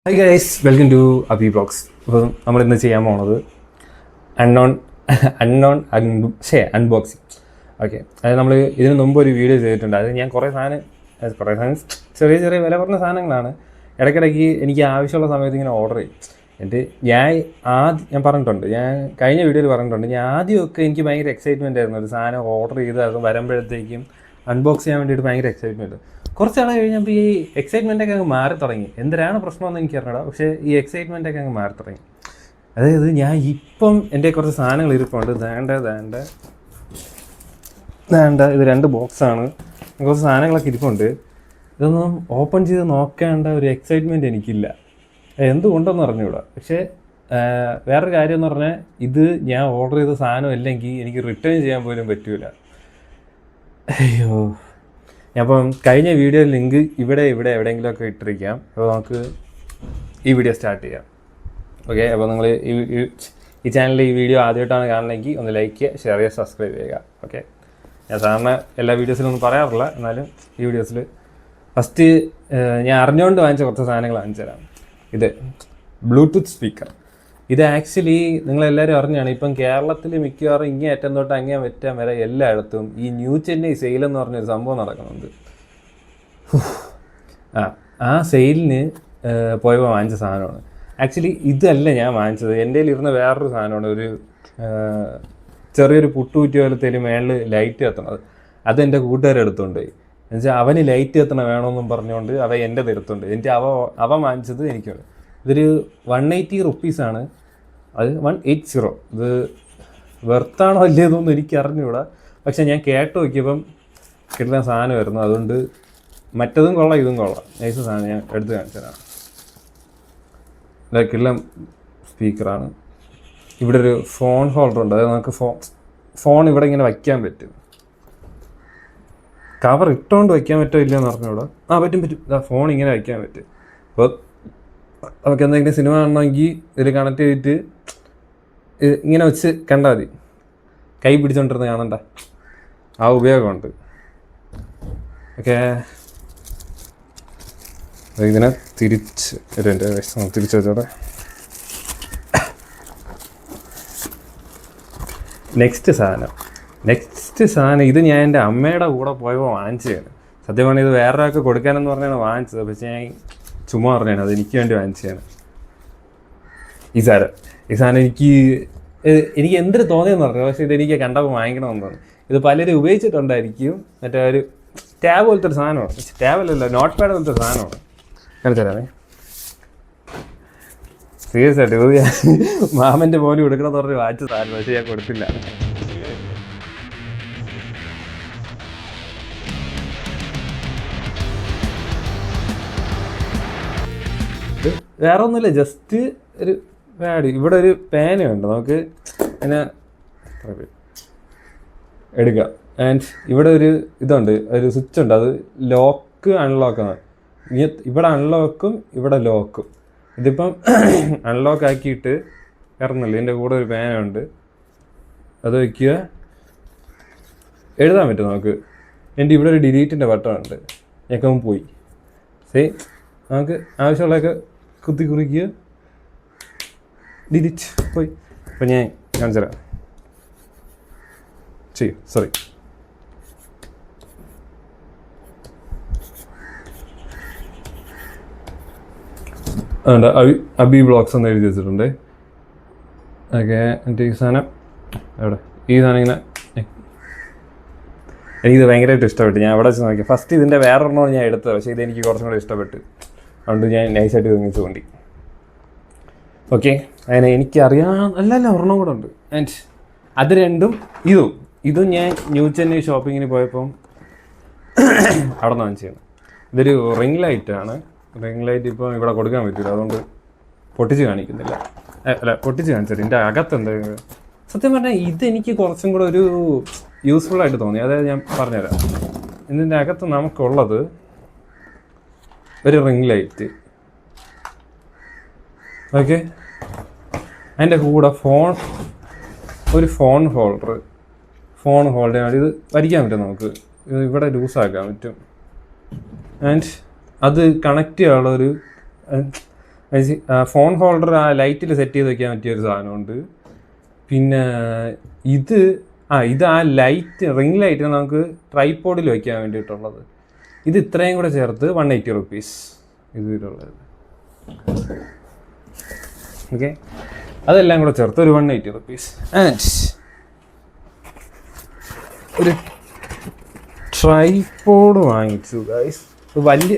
High guys, welcome to Abi blogs. അപ്പോൾ നമ്മളിന്ന് ചെയ്യാൻ പോണത് അൺബോക്സിങ്. ഓക്കെ, അത് നമ്മൾ ഇതിന് മുമ്പ് ഒരു വീഡിയോ ചെയ്തിട്ടുണ്ട്. അത് ഞാൻ കുറേ സാധനം ചെറിയ ചെറിയ വില കുറഞ്ഞ സാധനങ്ങളാണ് ഇടയ്ക്കിടയ്ക്ക് എനിക്ക് ആവശ്യമുള്ള സമയത്ത് ഇങ്ങനെ ഓർഡർ ചെയ്യും. എന്നിട്ട് ഞാൻ പറഞ്ഞിട്ടുണ്ട്, ഞാൻ കഴിഞ്ഞ വീഡിയോയിൽ പറഞ്ഞിട്ടുണ്ട്, ഞാൻ ആദ്യമൊക്കെ എനിക്ക് ഭയങ്കര എക്സൈറ്റ്മെൻ്റ് ആയിരുന്നു. ഒരു സാധനം ഓർഡർ ചെയ്ത് അത് വരുമ്പോഴത്തേക്കും അൺബോക്സ് ചെയ്യാൻ വേണ്ടിയിട്ട് ഭയങ്കര എക്സൈറ്റ്മെൻറ്റ്. കുറച്ച് നാൾ കഴിഞ്ഞപ്പോൾ ഈ എക്സൈറ്റ്മെൻറ്റൊക്കെ അങ്ങ് മാറി തുടങ്ങി. എന്തിനാണ് പ്രശ്നമെന്ന് എനിക്ക് അറിഞ്ഞൂടാ, പക്ഷേ ഈ എക്സൈറ്റ്മെൻറ്റൊക്കെ അങ്ങ് മാറി തുടങ്ങി. അതായത് ഞാൻ ഇപ്പം എൻ്റെ കുറച്ച് സാധനങ്ങൾ ഇരിപ്പുണ്ട്. ഇത് 2 ബോക്സാണ്. കുറച്ച് സാധനങ്ങളൊക്കെ ഇരിപ്പുണ്ട്. ഇതൊന്നും ഓപ്പൺ ചെയ്ത് നോക്കേണ്ട ഒരു എക്സൈറ്റ്മെൻറ്റ് എനിക്കില്ല. എന്തുകൊണ്ടെന്ന് അറിഞ്ഞൂടാ. പക്ഷേ വേറൊരു കാര്യം എന്ന് പറഞ്ഞാൽ, ഇത് ഞാൻ ഓർഡർ ചെയ്ത സാധനം അല്ലെങ്കിൽ എനിക്ക് റിട്ടേൺ ചെയ്യാൻ പോലും പറ്റില്ല. അയ്യോ, ഞാനിപ്പം കഴിഞ്ഞ വീഡിയോ ലിങ്ക് ഇവിടെ എവിടെയെങ്കിലുമൊക്കെ ഇട്ടിരിക്കാം. അപ്പോൾ നമുക്ക് ഈ വീഡിയോ സ്റ്റാർട്ട് ചെയ്യാം. ഓക്കെ, അപ്പോൾ നിങ്ങൾ ഈ ചാനലിൽ ഈ വീഡിയോ ആദ്യമായിട്ടാണ് കാണണമെങ്കിൽ ഒന്ന് ലൈക്ക് ചെയ്യുക, ഷെയർ ചെയ്യുക, സബ്സ്ക്രൈബ് ചെയ്യുക. ഓക്കെ, ഞാൻ സാധാരണ എല്ലാ വീഡിയോസിലും ഒന്നും പറയാറില്ല, എന്നാലും ഈ വീഡിയോസിൽ ഫസ്റ്റ് ഞാൻ അറിഞ്ഞുകൊണ്ട് വാങ്ങിച്ച കുറച്ച് സാധനങ്ങൾ കാണിച്ചു തരാം. ഇത് ബ്ലൂടൂത്ത് സ്പീക്കർ. ഇത് ആക്ച്വലി നിങ്ങളെല്ലാവരും അറിഞ്ഞാണ്, ഇപ്പം കേരളത്തിൽ മിക്കവാറും ഇങ്ങേ അറ്റം തൊട്ട് അങ്ങേ അറ്റം വരെ എല്ലായിടത്തും ഈ ന്യൂ ചെന്നൈ സെയിൽ എന്ന് പറഞ്ഞൊരു സംഭവം നടക്കുന്നുണ്ട്. ആ സെയിലിന് പോയപ്പോൾ വാങ്ങിച്ച സാധനമാണ്. ആക്ച്വലി ഇതല്ല ഞാൻ വാങ്ങിച്ചത്. എൻ്റെ ഇരുന്ന വേറൊരു സാധനമാണ്, ഒരു ചെറിയൊരു പുട്ടുകുറ്റി പോലത്തെ മേളിൽ ലൈറ്റ് കത്തണത്. അതെൻ്റെ കൂട്ടുകാരെടുത്തുകൊണ്ട് പോയി. എന്നുവെച്ചാൽ അവന് ലൈറ്റ് കത്തണ വേണമെന്നും പറഞ്ഞുകൊണ്ട് അവ എൻ്റെ എടുത്തുണ്ട്. എന്നിട്ട് അവൻ വാങ്ങിച്ചത് എനിക്കാണ്. ഇതൊരു 180 റുപ്പീസാണ്. അത് 180. ഇത് വെർത്താണോ അല്ലേതൊന്നും എനിക്ക് അറിഞ്ഞുകൂടാ. പക്ഷെ ഞാൻ കേട്ട് നോക്കിയപ്പം കിട്ടുന്ന സാധനമായിരുന്നു. അതുകൊണ്ട് മറ്റതും കൊള്ളാം, ഇതും കൊള്ളാം. നൈസ് സാധനം. ഞാൻ എടുത്ത് കാണിച്ചതാണ്. ഇതൊക്കെയുള്ള സ്പീക്കറാണ്. ഇവിടെ ഒരു ഫോൺ ഹോൾഡർ ഉണ്ട്. അതായത് നമുക്ക് ഫോൺ ഇവിടെ ഇങ്ങനെ വയ്ക്കാൻ പറ്റും. കവർ ഇട്ടുകൊണ്ട് വയ്ക്കാൻ പറ്റുമോ ഇല്ലയെന്ന് പറഞ്ഞൂടെ. പറ്റും. ഫോൺ ഇങ്ങനെ വയ്ക്കാൻ പറ്റും. അപ്പോൾ നമുക്ക് എന്തെങ്കിലും സിനിമ കാണണമെങ്കിൽ ഇതിൽ കണക്ട് ചെയ്തിട്ട് ഇങ്ങനെ വെച്ച് കണ്ടാൽ മതി. കൈ പിടിച്ചോണ്ടിരുന്ന് കാണണ്ട, ആ ഉപയോഗമുണ്ട്. ഓക്കെ, ഇതിനെ തിരിച്ച് വെച്ചോടെ. നെക്സ്റ്റ് സാധനം ഇത് ഞാൻ എൻ്റെ അമ്മയുടെ കൂടെ പോയപ്പോൾ വാങ്ങിച്ചതാണ്. സത്യം പറഞ്ഞാൽ ഇത് വേറൊരാൾക്ക് കൊടുക്കാനെന്ന് പറഞ്ഞാണ് വാങ്ങിച്ചത്. പക്ഷേ ഞാൻ ചുമ്മാ പറഞ്ഞാണ് അത് എനിക്ക് വേണ്ടി വാങ്ങിച്ചതാണ്. ഈ സാധനം എനിക്ക് എന്തൊരു തോന്നിയെന്ന് പറഞ്ഞു. പക്ഷേ ഇതെനിക്ക് കണ്ടപ്പോൾ വാങ്ങിക്കണമെന്ന് തോന്നി. ഇത് പലരും ഉപയോഗിച്ചിട്ടുണ്ടായിരിക്കും. മറ്റേ ഒരു ടാബ് പോലത്തെ ഒരു സാധനമാണ്. ടാബല്ലല്ലോ, നോട്ട് പാഡ് പോലത്തെ ഒരു സാധനമാണ്. കാണിച്ചതരാമേ. സീരിയസ് ആയിട്ട് ഇത് മാമൻ്റെ മോന് കൊടുക്കണമെന്ന് പറഞ്ഞ് വാങ്ങിച്ച സാധനം. പക്ഷേ ഞാൻ കൊടുത്തില്ല. വേറെ ഒന്നുമില്ല, ജസ്റ്റ് ഒരു പാഡ്. ഇവിടെ ഒരു പേനയുണ്ട്, നമുക്ക് അതിനെ എടുക്കാം. ആൻഡ് ഇവിടെ ഒരു ഇതുണ്ട്, ഒരു സ്വിച്ച് ഉണ്ട്. അത് ലോക്ക് അൺലോക്കാണ്. ഇവിടെ അൺലോക്കും ഇവിടെ ലോക്കും. ഇതിപ്പം അൺലോക്ക് ആക്കിയിട്ട് ഇറങ്ങില്ല. ഇതിൻ്റെ കൂടെ ഒരു പേനയുണ്ട്, അത് വയ്ക്കുക, എഴുതാൻ പറ്റും നമുക്ക്. എൻ്റെ ഇവിടെ ഒരു ഡിലീറ്റിൻ്റെ ബട്ടണുണ്ട്. ഞെക്കുമ്പോൾ പോയി. നമുക്ക് ആവശ്യമുള്ളതൊക്കെ കുത്തി കുറിക്കുക, ഡിലീറ്റ് പോയി. അപ്പം ഞാൻ കാണിച്ചു തരാം. സോറി, അതുകൊണ്ട് അബി ബ്ലോഗ്സ് എന്ന് എഴുതി വെച്ചിട്ടുണ്ട്. ഓക്കെ, എന്നിട്ട് ഈ സാധനം ഇങ്ങനെ എനിക്കിത് ഭയങ്കരമായിട്ട് ഇഷ്ടപ്പെട്ടു. ഞാൻ അവിടെ വെച്ച് നോക്കി. ഫസ്റ്റ് ഇതിൻ്റെ വേറൊരെണ്ണമാണ് ഞാൻ എടുത്തത്, പക്ഷേ ഇതെനിക്ക് കുറച്ചും കൂടെ ഇഷ്ടപ്പെട്ടു. അതുകൊണ്ട് ഞാൻ നൈസായിട്ട് നിർമ്മിച്ചു കൊണ്ടി. ഓക്കെ, അങ്ങനെ എനിക്കറിയാം ഒരെണ്ണം കൂടെ ഉണ്ട്. ആൻഡ് അത് രണ്ടും ഇതും ഞാൻ ന്യൂ ചെന്നൈ ഷോപ്പിങ്ങിന് പോയപ്പം അവിടെ നിന്ന് വാങ്ങിച്ചതാണ്. ഇതൊരു റിംഗ് ലൈറ്റാണ്. റിംഗ് ലൈറ്റ് ഇപ്പം ഇവിടെ കൊടുക്കാൻ പറ്റില്ല, അതുകൊണ്ട് പൊട്ടിച്ച് കാണിക്കുന്നില്ല. പൊട്ടിച്ച് കാണിച്ചത് ഇതിൻ്റെ അകത്തെന്താ. സത്യം പറഞ്ഞാൽ ഇതെനിക്ക് കുറച്ചും കൂടെ ഒരു യൂസ്ഫുള്ളായിട്ട് തോന്നി. അതായത് ഞാൻ പറഞ്ഞുതരാം. ഇതിൻ്റെ അകത്ത് നമുക്കുള്ളത് ഒരു റിംഗ് ലൈറ്റ്. ഓക്കെ, അതിൻ്റെ കൂടെ ഒരു ഫോൺ ഹോൾഡർ ചെയ്യാൻ ഇത് വരിക്കാൻ പറ്റും. നമുക്ക് ഇവിടെ ലൂസാക്കാൻ പറ്റും. ആൻഡ് അത് കണക്ട് ചെയ്യാനുള്ളൊരു ഫോൺ ഹോൾഡർ ആ ലൈറ്റിൽ സെറ്റ് ചെയ്ത് വെക്കാൻ പറ്റിയൊരു സാധനമുണ്ട്. പിന്നെ ഇത് ഇത് ആ ലൈറ്റ് റിംഗ് ലൈറ്റ് നമുക്ക് ട്രൈപോഡിൽ വയ്ക്കാൻ വേണ്ടിയിട്ടുള്ളത്. ഇത് ഇത്രയും കൂടെ ചേർത്ത് 180 റുപ്പീസ് ഇതിലുള്ളത്. ഓക്കെ, അതെല്ലാം കൂടെ ചേർത്ത് ഒരു 180 റുപ്പീസ്. ആൻഡ് ഒരു ട്രൈപോഡ് വാങ്ങിച്ചു ഗൈസ്. വലിയ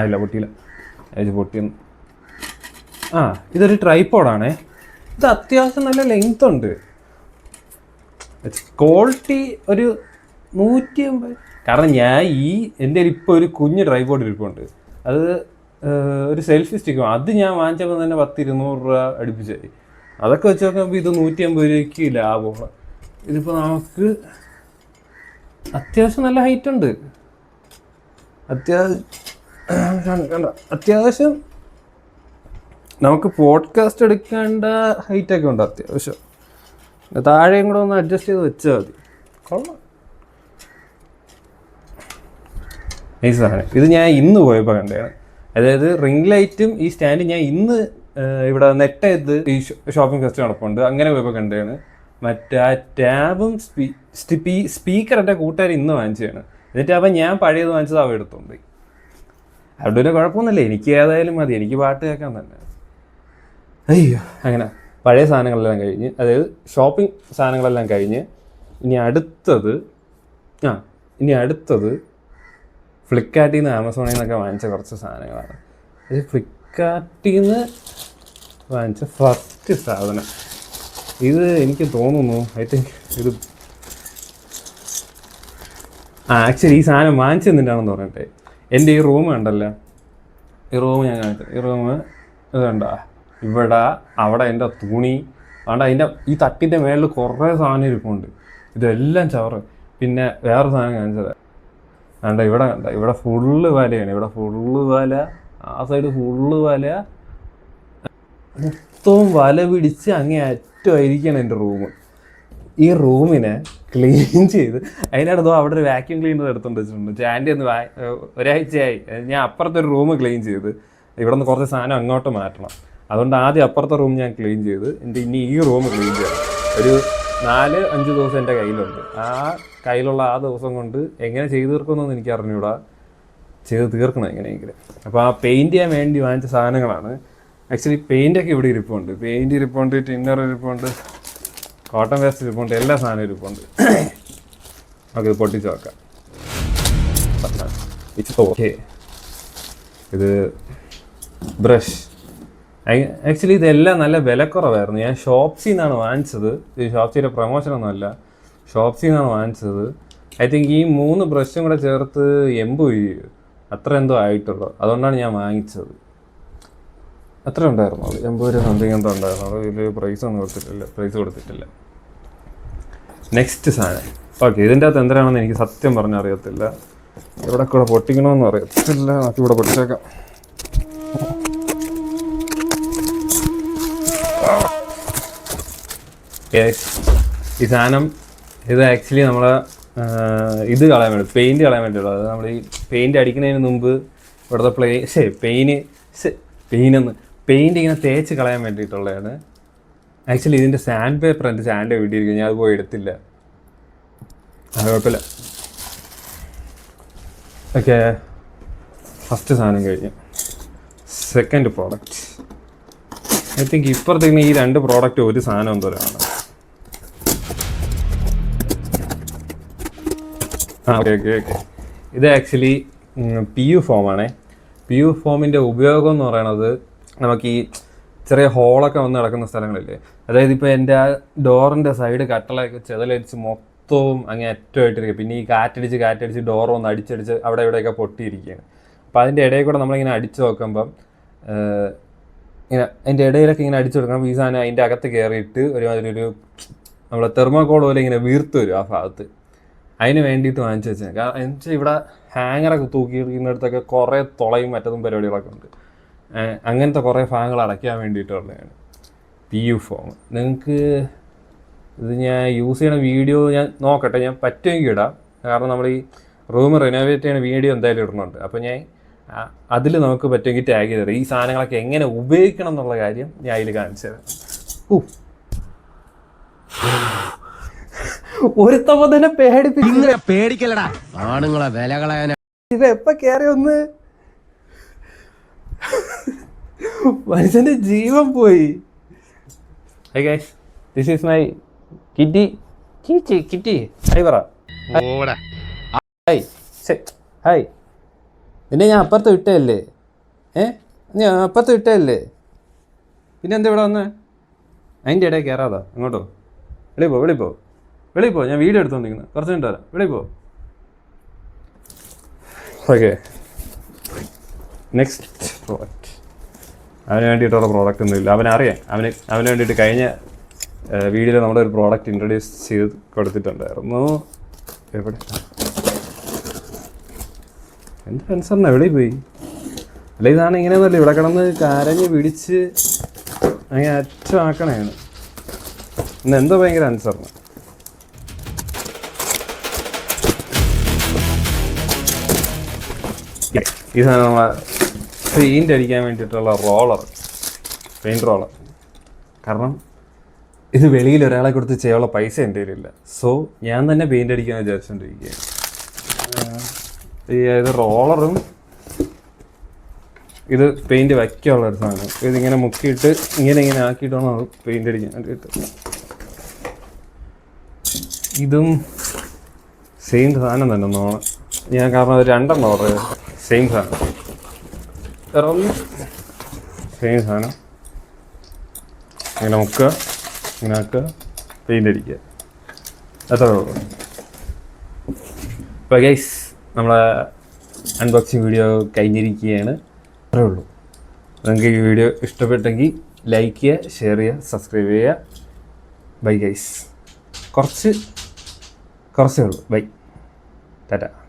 ഇല്ല പൊട്ടിയില്ല, പൊട്ടിയൊന്നും. ഇതൊരു ട്രൈപോഡാണേ. ഇത് അത്യാവശ്യം നല്ല ലെങ്ത് ഉണ്ട്. ക്വാളിറ്റി ഒരു 150. കാരണം ഞാൻ എൻ്റെ ഇപ്പോൾ ഒരു കുഞ്ഞ് ട്രൈപോഡ് ഇരിപ്പുണ്ട്. അത് ഒരു സെൽഫി സ്റ്റിക്കും. അത് ഞാൻ വാങ്ങിച്ചപ്പോൾ തന്നെ 10-200 രൂപ അടുപ്പിച്ചായി. അതൊക്കെ വെച്ച് നോക്കുമ്പോൾ ഇത് 150 രൂപയ്ക്ക് ലാഭമാണ്. ഇതിപ്പോൾ നമുക്ക് അത്യാവശ്യം നല്ല ഹൈറ്റ് ഉണ്ട്. അത്യാവശ്യം നമുക്ക് പോഡ്കാസ്റ്റ് എടുക്കേണ്ട ഹൈറ്റൊക്കെ ഉണ്ട് അത്യാവശ്യം. താഴെയും കൂടെ ഒന്ന് അഡ്ജസ്റ്റ് ചെയ്ത് വെച്ചാൽ മതി. കൊള്ളാം, നൈസാണ്. ഇത് ഞാൻ ഇന്ന് പോയപ്പോൾ കണ്ടതാണ്. അതായത് റിംഗ് ലൈറ്റും ഈ സ്റ്റാൻഡും ഞാൻ ഇന്ന് ഇവിടെ നെറ്റ് ഈ ഷോപ്പിംഗ് ഫെസ്റ്റ് നടപ്പുണ്ട്, അങ്ങനെ പോയപ്പോൾ കണ്ടതാണ്. മറ്റേ ആ ടാബും സ്പീക്കർ എൻ്റെ കൂട്ടുകാർ ഇന്ന് വാങ്ങിച്ചതാണ്. എന്നിട്ട് അപ്പം ഞാൻ പഴയത് വാങ്ങിച്ചത് അവ എടുത്തോണ്ട്. അവിടെ ഒരു കുഴപ്പമൊന്നുമില്ല, എനിക്ക് ഏതായാലും മതി, എനിക്ക് പാട്ട് കേൾക്കാൻ തന്നെ. അയ്യോ, അങ്ങനെ പഴയ സാധനങ്ങളെല്ലാം കഴിഞ്ഞ്, അതായത് ഷോപ്പിംഗ് സാധനങ്ങളെല്ലാം കഴിഞ്ഞ് ഇനി അടുത്തത് ഫ്ലിപ്കാർട്ടിൽ നിന്ന് ആമസോണിൽ നിന്നൊക്കെ വാങ്ങിച്ച കുറച്ച് സാധനങ്ങളാണ്. ഇത് ഫ്ലിപ്കാർട്ടിൽ നിന്ന് വാങ്ങിച്ച ഫസ്റ്റ് സാധനം ഇത് എനിക്ക് തോന്നുന്നു, ഐ തിങ്ക് ഇത് ആക്ച്വലി ഈ സാധനം വാങ്ങിച്ചെന്നിട്ടാണെന്ന് പറഞ്ഞിട്ട് എൻ്റെ ഈ റൂം കണ്ടല്ലോ, ഈ റൂം ഞാൻ കാണിച്ചത്. ഈ റൂം ഇത് കണ്ട, ഇവിടെ അവിടെ എൻ്റെ തുണി അതുകൊണ്ട് അതിൻ്റെ ഈ തട്ടിൻ്റെ മേളിൽ കുറേ സാധനം ഇരിപ്പുണ്ട്. ഇതെല്ലാം ചവറ്. പിന്നെ വേറെ സാധനം കാണിച്ചത് ഇവിടെ ഫുള്ള് വലയാണ്. ഇവിടെ ഫുള്ള് വല, ആ സൈഡ് ഫുള്ള് വല, മൊത്തവും വല പിടിച്ച് അങ്ങേ അറ്റമായിരിക്കണം എൻ്റെ റൂം. ഈ റൂമിനെ ക്ലീൻ ചെയ്ത് അതിനടുത്തോ അവിടെ ഒരു വാക്യൂം ക്ലീനർ എടുത്തുകൊണ്ട് വെച്ചിട്ടുണ്ട്. ആൻറ്റി ഒന്ന് ഒരാഴ്ചയായി ഞാൻ അപ്പുറത്തെ ഒരു റൂം ക്ലീൻ ചെയ്ത് ഇവിടെ നിന്ന് കുറച്ച് സാധനം അങ്ങോട്ട് മാറ്റണം. അതുകൊണ്ട് ആദ്യം അപ്പുറത്തെ റൂം ഞാൻ ക്ലീൻ ചെയ്ത് ഇനി ഈ റൂം ക്ലീൻ ചെയ്യണം. ഒരു 4-5 ദിവസം എൻ്റെ കയ്യിലുണ്ട്. കയ്യിലുള്ള ആ ദിവസം കൊണ്ട് എങ്ങനെ ചെയ്ത് തീർക്കുമെന്നൊന്നും എനിക്ക് അറിഞ്ഞൂടാ. ചെയ്ത് തീർക്കണം എങ്ങനെയെങ്കിലും. അപ്പോൾ ആ പെയിൻറ്റ് ചെയ്യാൻ വേണ്ടി വാങ്ങിച്ച സാധനങ്ങളാണ്. ആക്ച്വലി പെയിൻ്റൊക്കെ ഇവിടെ ഇരിപ്പുണ്ട്. പെയിൻറ്റ് ഇരിപ്പുണ്ട്, ടിന്നർ ഇരിപ്പുണ്ട്, കോട്ടൺ വേസ്റ്റ് ഇരിപ്പുണ്ട്, എല്ലാ സാധനവും ഇരിപ്പുണ്ട്. ഓക്കെ, ഇത് പൊട്ടിച്ച് വെക്കാം. ഓക്കെ, ഇത് ബ്രഷ്. ആക്ച്വലി ഇതെല്ലാം നല്ല വിലക്കുറവായിരുന്നു. ഞാൻ ഷോപ്സിൽ നിന്നാണ് വാങ്ങിച്ചത്. ഇത് ഷോപ്സിയുടെ പ്രൊമോഷനൊന്നുമല്ല, ഷോപ്സിൽ നിന്നാണ് വാങ്ങിച്ചത്. ഐ തിങ്ക് ഈ 3 ബ്രഷും കൂടെ ചേർത്ത് 80 രൂപ അത്ര എന്തോ ആയിട്ടുള്ളൂ. അതുകൊണ്ടാണ് ഞാൻ വാങ്ങിച്ചത്. അത്ര ഉണ്ടായിരുന്നു, 80 രൂപ സംതിങ് എന്തോ ഉണ്ടായിരുന്നു. ഇതിൽ പ്രൈസ് കൊടുത്തിട്ടില്ല. നെക്സ്റ്റ് സാധനം. ഓക്കെ, ഇതിൻ്റെ അകത്ത് എന്തിനാണെന്ന് എനിക്ക് സത്യം പറഞ്ഞാൽ അറിയത്തില്ല. ഇവിടെ കൂടെ പൊട്ടിക്കണമെന്നും അറിയത്തില്ല. നമുക്ക് ഇവിടെ പൊട്ടിച്ചേക്കാം. ഈ സാധനം ഇത് ആക്ച്വലി നമ്മളെ ഇത് കളയാൻ വേണ്ടി, പെയിൻറ്റ് കളയാൻ വേണ്ടിയുള്ളത്. അത് നമ്മൾ ഈ പെയിൻറ്റ് അടിക്കുന്നതിന് മുമ്പ് ഇവിടുത്തെ പെയിൻറ്റ് ഇങ്ങനെ തേച്ച് കളയാൻ വേണ്ടിയിട്ടുള്ളതാണ്. ആക്ച്വലി ഇതിൻ്റെ സാൻഡ് പേപ്പർ എൻ്റെ സാൻഡ് വീട്ടിയിരിക്കും, ഞാൻ അത് പോയി എടുത്തില്ല. അത് കുഴപ്പമില്ല. ഓക്കെ, ഫസ്റ്റ് സാധനം കഴിഞ്ഞു. Second product. ഐ തിങ്ക് ഇപ്പുറത്തേക്ക് ഈ 2 പ്രോഡക്റ്റ് ഒരു സാധനം എന്തോരാണ്. ഓക്കെ. ഇത് ആക്ച്വലി PU ഫോമാണേ. PU ഫോമിൻ്റെ ഉപയോഗം എന്ന് പറയണത് നമുക്ക് ഈ ചെറിയ ഹോളൊക്കെ വന്ന് കിടക്കുന്ന സ്ഥലങ്ങളില്ലേ, അതായത് ഇപ്പോൾ എൻ്റെ ആ ഡോറിൻ്റെ സൈഡ് കട്ടളൊക്കെ ചെതലടിച്ച് മൊത്തവും അങ്ങ് അറ്റമായിട്ടിരിക്കുക. പിന്നെ ഈ കാറ്റടിച്ച് ഡോർ ഒന്ന് അടിച്ചടിച്ച് അവിടെ ഇവിടെയൊക്കെ പൊട്ടിയിരിക്കുകയാണ്. അപ്പോൾ അതിൻ്റെ ഇടയിൽ കൂടെ നമ്മളിങ്ങനെ അടിച്ച് നോക്കുമ്പം ഇങ്ങനെ അതിൻ്റെ ഇടയിലൊക്കെ ഇങ്ങനെ അടിച്ചു കൊടുക്കണം. ഈ സാധനം അതിൻ്റെ അകത്ത് കയറിയിട്ട് ഒരുമാതിരി നമ്മളെ തെർമോക്കോൾ പോലെ ഇങ്ങനെ വീർത്ത് വരും ആ ഭാഗത്ത്. അതിന് വേണ്ടിയിട്ട് വാങ്ങിച്ചു വെച്ചാൽ, കാരണം എന്നുവെച്ചാൽ ഇവിടെ ഹാങ്ങറൊക്കെ തൂക്കിയിരിക്കുന്നിടത്തൊക്കെ കുറേ തുളയും മറ്റതും പരിപാടികളൊക്കെ ഉണ്ട്. അങ്ങനത്തെ കുറേ ഭാഗങ്ങൾ അടയ്ക്കാൻ വേണ്ടിയിട്ടുള്ളതാണ് PU ഫോം. നിങ്ങൾക്ക് ഇത് ഞാൻ യൂസ് ചെയ്യണ വീഡിയോ ഞാൻ നോക്കട്ടെ, ഞാൻ പറ്റുമെങ്കിൽ ഇടാം. കാരണം നമ്മൾ ഈ റൂം റിനോവേറ്റ് ചെയ്യുന്ന വീഡിയോ എന്തായാലും ഇടുന്നുണ്ട്. അപ്പോൾ ഞാൻ അതിൽ നമുക്ക് പറ്റുമെങ്കിൽ ടാഗ് ചെയ്ത് തരാം. ഈ സാധനങ്ങളൊക്കെ എങ്ങനെ ഉപയോഗിക്കണം എന്നുള്ള കാര്യം ഞാൻ അതിൽ കാണിച്ചു തരാം. ഒരുത്തപ്പോ തന്നെ പേടിക്കലടാ ആണുങ്ങളെ വില കളയാൻ. ഇത് എപ്പ കേറി ഒന്ന് മനുഷ്യന്റെ ജീവൻ പോയി. Hey guys, this is my kitty. Kitty. Hi പറ. ഹായ്. പിന്നെ ഞാൻ അപ്പുറത്ത് വിട്ടല്ലേ? ഞാൻ അപ്പുറത്ത് വിട്ടല്ലേ? പിന്നെ എന്താ ഇവിടെ വന്നേ? അതിൻ്റെ ഇടയിൽ കയറാതാ അങ്ങോട്ടോ? വെളിയിൽ പോ. ഞാൻ വീഡിയോ എടുത്തോണ്ടിരിക്കുന്നത്. കുറച്ച് മിനിറ്റ് വരാം. വെളിയിൽ പോ. Okay, next product. അവന് വേണ്ടിയിട്ടുള്ള പ്രോഡക്റ്റ് ഒന്നുമില്ല. അവനറിയാം. അവന് വേണ്ടിയിട്ട് കഴിഞ്ഞ വീഡിയോയിൽ നമ്മുടെ ഒരു പ്രോഡക്റ്റ് ഇൻട്രൊഡ്യൂസ് ചെയ്ത് കൊടുത്തിട്ടുണ്ടായിരുന്നു. എവിടെ എന്ത് ആൻസറിനാ വെളിയിൽ പോയി? അല്ല, ഇതാണ് ഇങ്ങനെയൊന്നുമല്ല. ഇവിടെ കിടന്ന് കരഞ്ഞ് പിടിച്ച് അങ്ങനെ അറ്റമാക്കണേണ്. ഇന്ന് എന്തോ ഭയങ്കര ആൻസറിന്. ഇതാണ് നമ്മളെ പെയിൻ്റ് അടിക്കാൻ വേണ്ടിയിട്ടുള്ള പെയിൻറ്റ് റോളർ. കാരണം ഇത് വെളിയിൽ ഒരാളെ കൊടുത്ത് ചെയ്യാനുള്ള പൈസ എൻ്റെ കയ്യിലില്ല. സോ ഞാൻ തന്നെ പെയിൻ്റ് അടിക്കാൻ വിചാരിച്ചുകൊണ്ടിരിക്കുകയാണ്. ഇത് റോളറും ഇത് പെയിൻറ്റ് വയ്ക്കാനുള്ളൊരു സാധനം. ഇതിങ്ങനെ മുക്കിയിട്ട് ഇങ്ങനെ ആക്കിയിട്ട് വേണം പെയിൻ്റ് അടിക്കാൻ വേണ്ടിയിട്ട്. ഇതും സെയിം സാധനം തന്നെ ഒന്നാണ് ഞാൻ. കാരണം അത് 2 ഓർഡർ ചെയ്തു. സെയിം സാധനം, സെയിം സാധനം. ഇങ്ങനെ മുക്കുക, ഇങ്ങനെ ആക്കുക, പെയിൻ്റ് അടിക്കുക. അത്രേ ഉള്ളൂ. അപ്പോൾ ഗൈസ്, നമ്മളെ അൺബോക്സിങ് വീഡിയോ കഴിഞ്ഞിരിക്കുകയാണ്. അത്രേ ഉള്ളൂ. നിങ്ങൾക്ക് ഈ വീഡിയോ ഇഷ്ടപ്പെട്ടെങ്കിൽ ലൈക്ക് ചെയ്യുക, ഷെയർ ചെയ്യുക, സബ്സ്ക്രൈബ് ചെയ്യുക. Bye guys. കുറച്ചേ ഉള്ളൂ. ബൈ, ടാറ്റ.